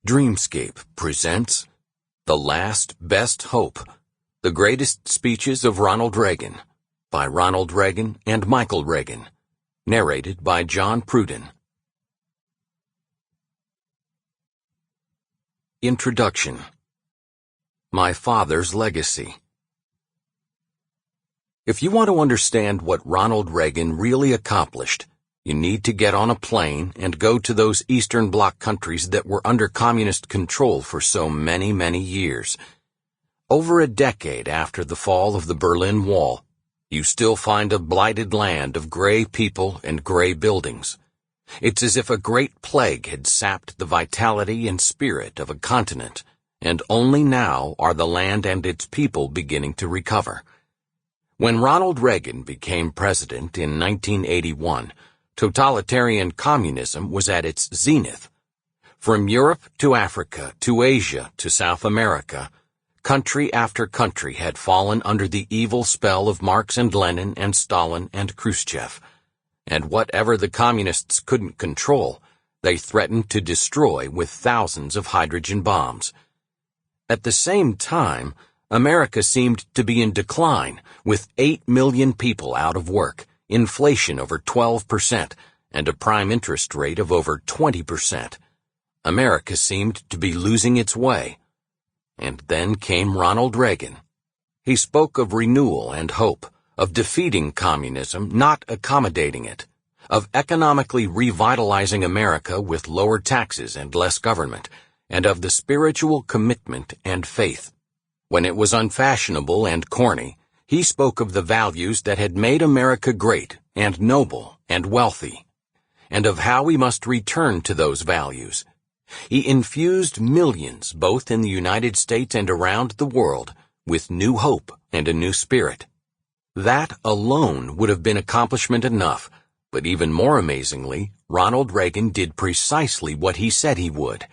Dreamscape presents The Last Best Hope, The Greatest Speeches of Ronald Reagan, by Ronald Reagan and Michael Reagan, narrated by John Pruden. Introduction. My Father's Legacy. If you want to understand what Ronald Reagan really accomplished, you need to get on a plane and go to those Eastern Bloc countries that were under communist control for so many, many years. Over a decade after the fall of the Berlin Wall, you still find a blighted land of gray people and gray buildings. It's as if a great plague had sapped the vitality and spirit of a continent, and only now are the land and its people beginning to recover. When Ronald Reagan became president in 1981, totalitarian communism was at its zenith. From Europe to Africa to Asia to South America, country after country had fallen under the evil spell of Marx and Lenin and Stalin and Khrushchev. And whatever the communists couldn't control, they threatened to destroy with thousands of hydrogen bombs. At the same time, America seemed to be in decline, with 8 million people out of work, inflation over 12%, and a prime interest rate of over 20%. America seemed to be losing its way. And then came Ronald Reagan. He spoke of renewal and hope, of defeating communism, not accommodating it, of economically revitalizing America with lower taxes and less government, and of the spiritual commitment and faith. When it was unfashionable and corny, he spoke of the values that had made America great and noble and wealthy, and of how we must return to those values. He infused millions, both in the United States and around the world, with new hope and a new spirit. That alone would have been accomplishment enough, but even more amazingly, Ronald Reagan did precisely what he said he would.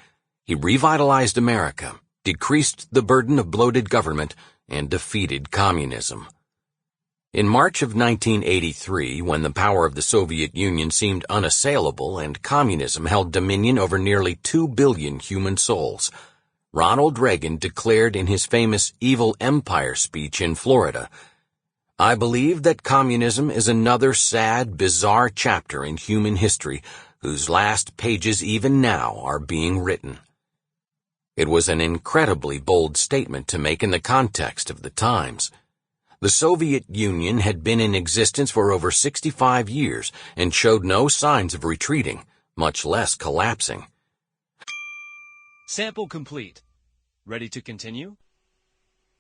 He revitalized America, decreased the burden of bloated government, and defeated communism. In March of 1983, when the power of the Soviet Union seemed unassailable and communism held dominion over nearly 2 billion human souls, Ronald Reagan declared in his famous Evil Empire speech in Florida, "I believe that communism is another sad, bizarre chapter in human history, whose last pages even now are being written." It was an incredibly bold statement to make in the context of the times. The Soviet Union had been in existence for over 65 years and showed no signs of retreating, much less collapsing. Sample complete. Ready to continue?